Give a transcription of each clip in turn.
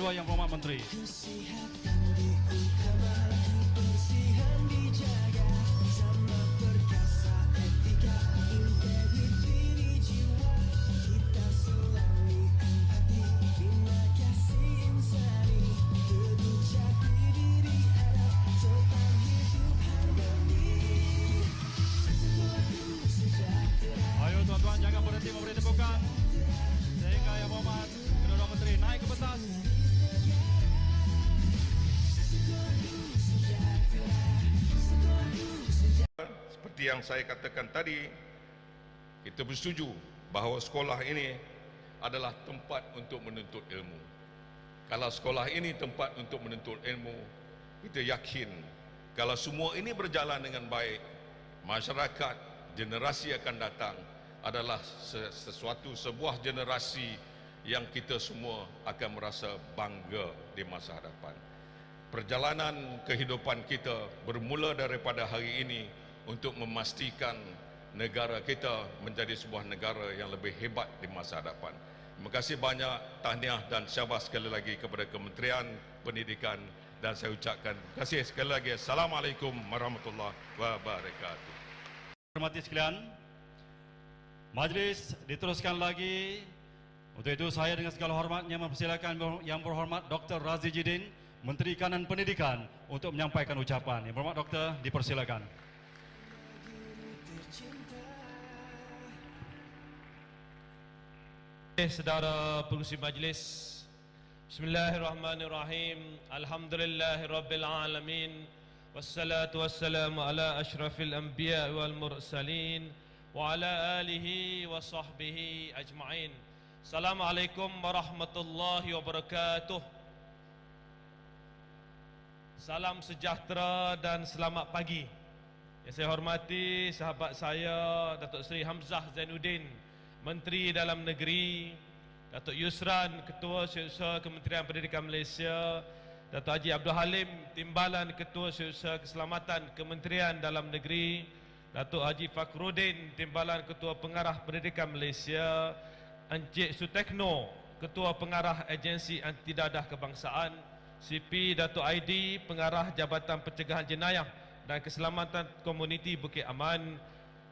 kedua Yang Berhormat Menteri. Ayo tuan-tuan, jangan berhenti memberi tepukan sehingga Yang Berhormat Kedua Menteri naik ke pentas. Seperti yang saya katakan tadi, kita bersetuju bahawa sekolah ini adalah tempat untuk menuntut ilmu. Kalau sekolah ini tempat untuk menuntut ilmu, kita yakin kalau semua ini berjalan dengan baik, masyarakat, generasi akan datang adalah sebuah generasi yang kita semua akan merasa bangga di masa hadapan. Perjalanan kehidupan kita bermula daripada hari ini untuk memastikan negara kita menjadi sebuah negara yang lebih hebat di masa hadapan. Terima kasih banyak, tahniah dan syabas sekali lagi kepada Kementerian Pendidikan, dan saya ucapkan terima kasih sekali lagi. Assalamualaikum warahmatullahi wabarakatuh. Hormati sekalian, majlis diteruskan lagi. Untuk itu saya dengan segala hormatnya mempersilakan Yang Berhormat Dr. Razi Jidin, Menteri Kanan Pendidikan, untuk menyampaikan ucapan. Yang Berhormat Doktor, dipersilakan. Saudara pengurusi majlis, Bismillahirrahmanirrahim. Alhamdulillahirabbil alamin. Wassalatu wassalamu ala asyrafil anbiya wal mursalin wa ala alihi wa sahbihi ajma'in. Assalamualaikum warahmatullahi wabarakatuh. Salam sejahtera dan selamat pagi. Yang saya hormati sahabat saya Datuk Seri Hamzah Zainuddin, Menteri Dalam Negeri, Datuk Yusran, Ketua Setiausaha Kementerian Pendidikan Malaysia, Datuk Haji Abdul Halim, Timbalan Ketua Setiausaha Keselamatan Kementerian Dalam Negeri, Datuk Haji Fakhruddin, Timbalan Ketua Pengarah Pendidikan Malaysia, Encik Sutekno, Ketua Pengarah Agensi Anti Dadah Kebangsaan, CP Datuk Aidi, Pengarah Jabatan Pencegahan Jenayah dan Keselamatan Komuniti Bukit Aman,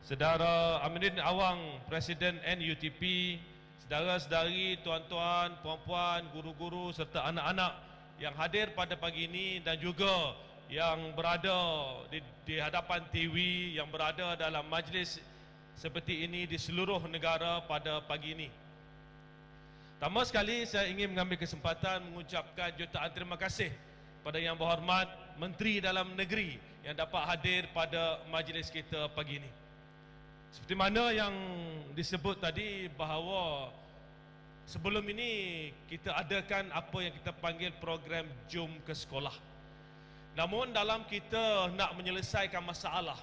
Saudara Aminuddin Awang, Presiden NUTP, saudara-saudari, tuan-tuan, puan-puan, guru-guru serta anak-anak yang hadir pada pagi ini dan juga yang berada di hadapan TV, yang berada dalam majlis seperti ini di seluruh negara pada pagi ini. Pertama sekali saya ingin mengambil kesempatan mengucapkan jutaan terima kasih pada Yang Berhormat Menteri Dalam Negeri yang dapat hadir pada majlis kita pagi ini. Seperti mana yang disebut tadi bahawa sebelum ini kita adakan apa yang kita panggil program Jom ke Sekolah. Namun dalam kita nak menyelesaikan masalah,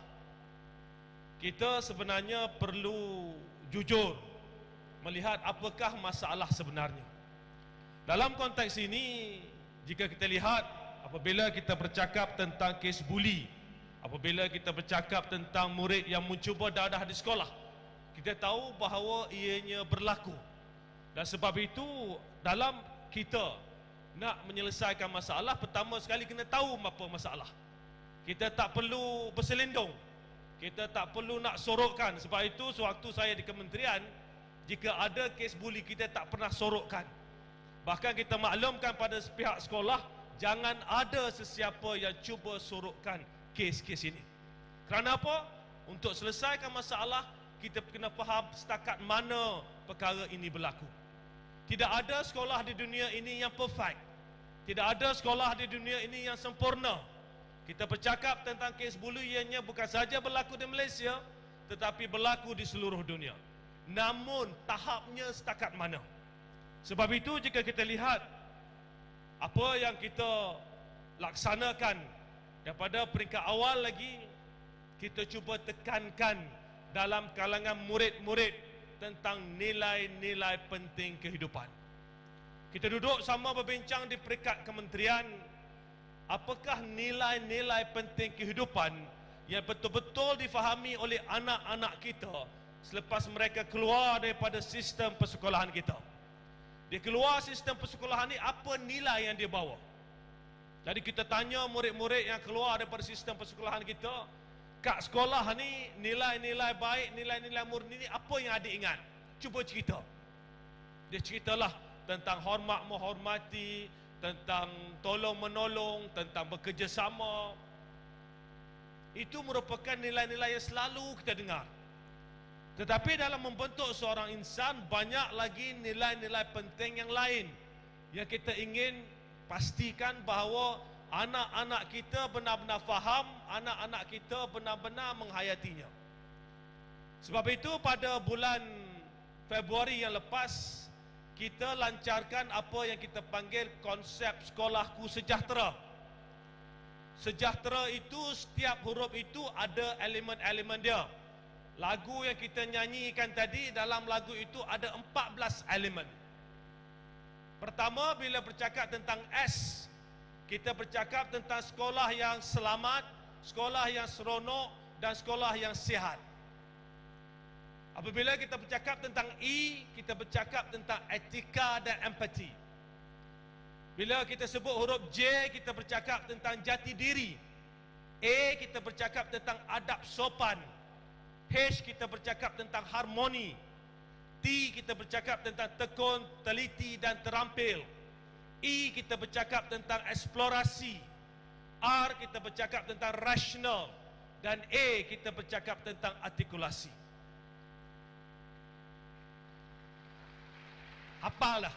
kita sebenarnya perlu jujur melihat apakah masalah sebenarnya. Dalam konteks ini, jika kita lihat apabila kita bercakap tentang kes buli, apabila kita bercakap tentang murid yang mencuba dadah di sekolah, kita tahu bahawa ianya berlaku. Dan sebab itu dalam kita nak menyelesaikan masalah, pertama sekali kena tahu apa masalah. Kita tak perlu berselindung, kita tak perlu nak sorokkan. Sebab itu sewaktu saya di kementerian, jika ada kes buli kita tak pernah sorokkan. Bahkan kita maklumkan pada pihak sekolah, jangan ada sesiapa yang cuba sorokkan kes-kes ini. Kerana apa? Untuk selesaikan masalah, kita kena faham setakat mana perkara ini berlaku. Tidak ada sekolah di dunia ini yang perfect. Tidak ada sekolah di dunia ini yang sempurna. Kita bercakap tentang kes buli, ianya bukan saja berlaku di Malaysia, tetapi berlaku di seluruh dunia. Namun tahapnya setakat mana? Sebab itu jika kita lihat apa yang kita laksanakan daripada peringkat awal lagi, kita cuba tekankan dalam kalangan murid-murid tentang nilai-nilai penting kehidupan. Kita duduk sama berbincang di peringkat kementerian, apakah nilai-nilai penting kehidupan yang betul-betul difahami oleh anak-anak kita selepas mereka keluar daripada sistem persekolahan kita. Dia keluar sistem persekolahan ni, apa nilai yang dia bawa. Jadi kita tanya murid-murid yang keluar daripada sistem persekolahan kita, kat sekolah ni nilai-nilai baik, nilai-nilai murni ni apa yang adik ingat? Cuba cerita. Dia ceritalah tentang hormat menghormati, tentang tolong menolong, tentang bekerjasama. Itu merupakan nilai-nilai yang selalu kita dengar. Tetapi dalam membentuk seorang insan, banyak lagi nilai-nilai penting yang lain yang kita ingin pastikan bahawa anak-anak kita benar-benar faham, anak-anak kita benar-benar menghayatinya. Sebab itu pada bulan Februari yang lepas, kita lancarkan apa yang kita panggil konsep Sekolahku Sejahtera. Sejahtera itu, setiap huruf itu ada elemen-elemen dia. Lagu yang kita nyanyikan tadi, dalam lagu itu ada 14 elemen. Pertama, bila bercakap tentang S, kita bercakap tentang sekolah yang selamat, sekolah yang seronok dan sekolah yang sihat. Apabila kita bercakap tentang E, kita bercakap tentang etika dan empati. Bila kita sebut huruf J, kita bercakap tentang jati diri. A, kita bercakap tentang adab sopan. H, kita bercakap tentang harmoni. T, kita bercakap tentang tekun, teliti dan terampil. E, kita bercakap tentang eksplorasi. R, kita bercakap tentang rasional. Dan A, kita bercakap tentang artikulasi. Hafallah.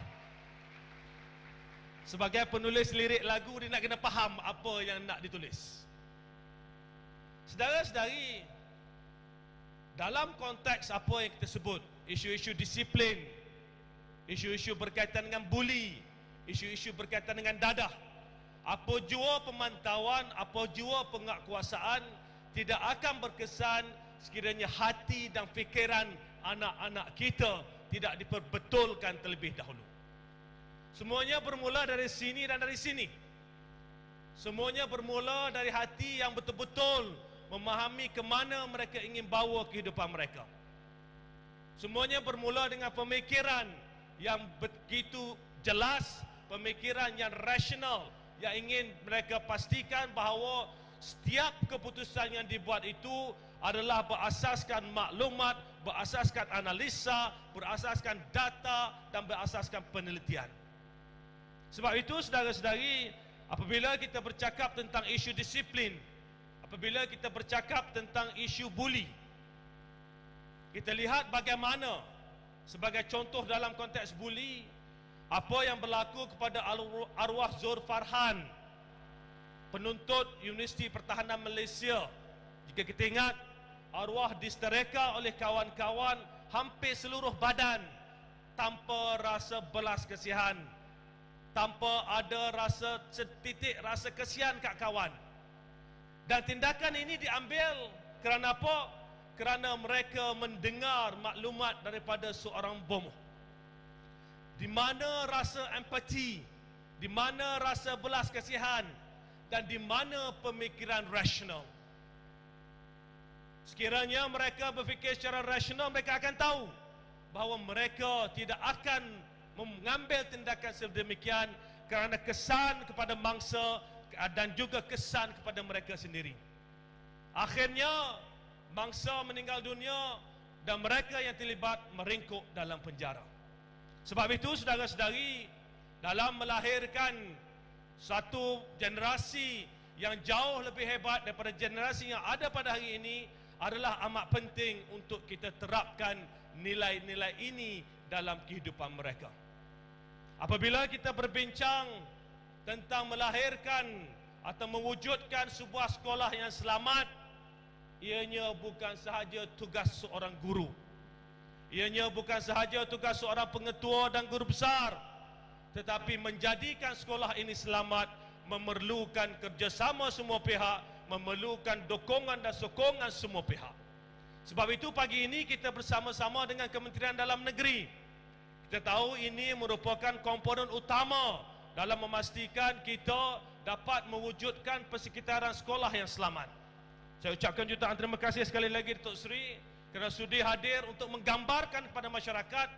Sebagai penulis lirik lagu, dia nak kena faham apa yang nak ditulis. Saudara-saudari, dalam konteks apa yang kita sebut, isu-isu disiplin, isu-isu berkaitan dengan buli, isu-isu berkaitan dengan dadah, apa jua pemantauan, apa jua penguatkuasaan tidak akan berkesan sekiranya hati dan fikiran anak-anak kita tidak diperbetulkan terlebih dahulu. Semuanya bermula dari sini dan dari sini. Semuanya bermula dari hati yang betul-betul memahami ke mana mereka ingin bawa kehidupan mereka. Semuanya bermula dengan pemikiran yang begitu jelas, pemikiran yang rasional, yang ingin mereka pastikan bahawa setiap keputusan yang dibuat itu adalah berasaskan maklumat, berasaskan analisa, berasaskan data dan berasaskan penelitian. Sebab itu, saudara-saudari, apabila kita bercakap tentang isu disiplin, apabila kita bercakap tentang isu buli, kita lihat bagaimana sebagai contoh dalam konteks buli, apa yang berlaku kepada arwah Zul Farhan, penuntut Universiti Pertahanan Malaysia. Jika kita ingat, arwah distereka oleh kawan-kawan hampir seluruh badan tanpa rasa belas kasihan, tanpa ada rasa setitik rasa kasihan kat kawan. Dan tindakan ini diambil kerana apa? Kerana mereka mendengar maklumat daripada seorang bom. Di mana rasa empati, di mana rasa belas kasihan, dan di mana pemikiran rasional. Sekiranya mereka berfikir secara rasional, mereka akan tahu bahawa mereka tidak akan mengambil tindakan sedemikian kerana kesan kepada mangsa dan juga kesan kepada mereka sendiri. Akhirnya mangsa meninggal dunia dan mereka yang terlibat meringkuk dalam penjara. Sebab itu, saudara-saudari, dalam melahirkan satu generasi yang jauh lebih hebat daripada generasi yang ada pada hari ini, adalah amat penting untuk kita terapkan nilai-nilai ini dalam kehidupan mereka. Apabila kita berbincang tentang melahirkan atau mewujudkan sebuah sekolah yang selamat, ianya bukan sahaja tugas seorang guru, ianya bukan sahaja tugas seorang pengetua dan guru besar, tetapi menjadikan sekolah ini selamat memerlukan kerjasama semua pihak, memerlukan dukungan dan sokongan semua pihak. Sebab itu pagi ini kita bersama-sama dengan Kementerian Dalam Negeri, kita tahu ini merupakan komponen utama dalam memastikan kita dapat mewujudkan persekitaran sekolah yang selamat. Saya ucapkan jutaan terima kasih sekali lagi Datuk Seri kerana sudi hadir untuk menggambarkan kepada masyarakat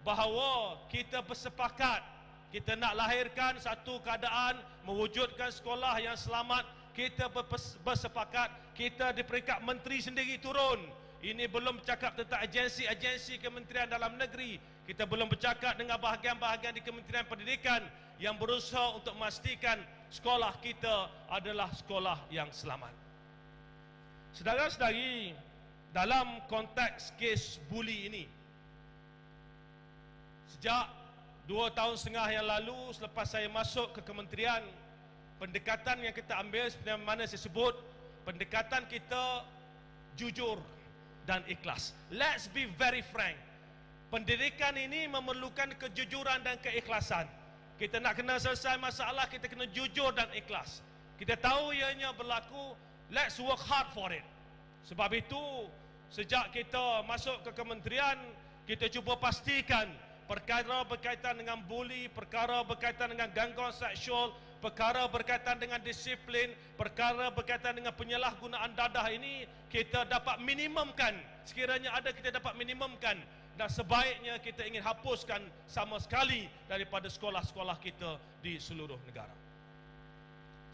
bahawa kita bersepakat, kita nak lahirkan satu keadaan mewujudkan sekolah yang selamat. Kita bersepakat, kita di peringkat menteri sendiri turun. Ini belum bercakap tentang agensi-agensi Kementerian Dalam Negeri. Kita belum bercakap dengan bahagian-bahagian di Kementerian Pendidikan yang berusaha untuk memastikan sekolah kita adalah sekolah yang selamat. Saudara-saudari, dalam konteks kes buli ini, sejak 2,5 tahun yang lalu selepas saya masuk ke kementerian, pendekatan yang kita ambil seperti mana saya sebut, pendekatan kita jujur dan ikhlas. Let's be very frank. Pendidikan ini memerlukan kejujuran dan keikhlasan. Kita nak kena selesai masalah, kita kena jujur dan ikhlas. Kita tahu ianya berlaku, let's work hard for it. Sebab itu, sejak kita masuk ke kementerian, kita cuba pastikan perkara berkaitan dengan buli, perkara berkaitan dengan gangguan seksual, perkara berkaitan dengan disiplin, perkara berkaitan dengan penyalahgunaan dadah ini kita dapat minimumkan. Sekiranya ada, kita dapat minimumkan, dan sebaiknya kita ingin hapuskan sama sekali daripada sekolah-sekolah kita di seluruh negara.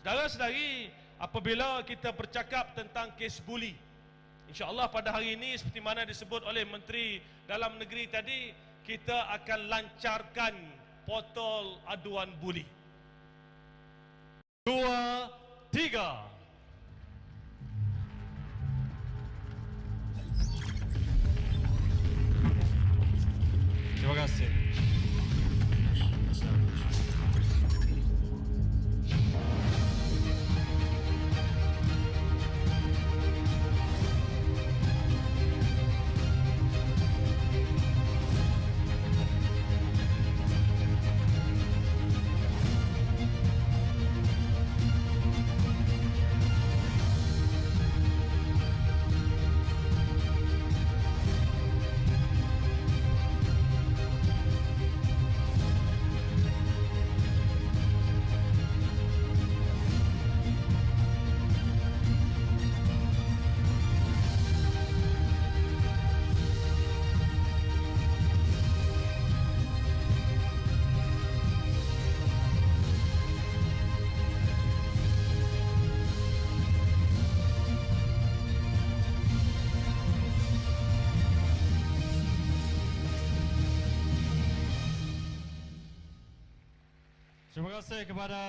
Saudara-saudari, apabila kita bercakap tentang kes buli, insya-Allah pada hari ini seperti mana disebut oleh Menteri Dalam Negeri tadi, kita akan lancarkan portal aduan buli. 2, 3. Terima kasih. Terima kasih kepada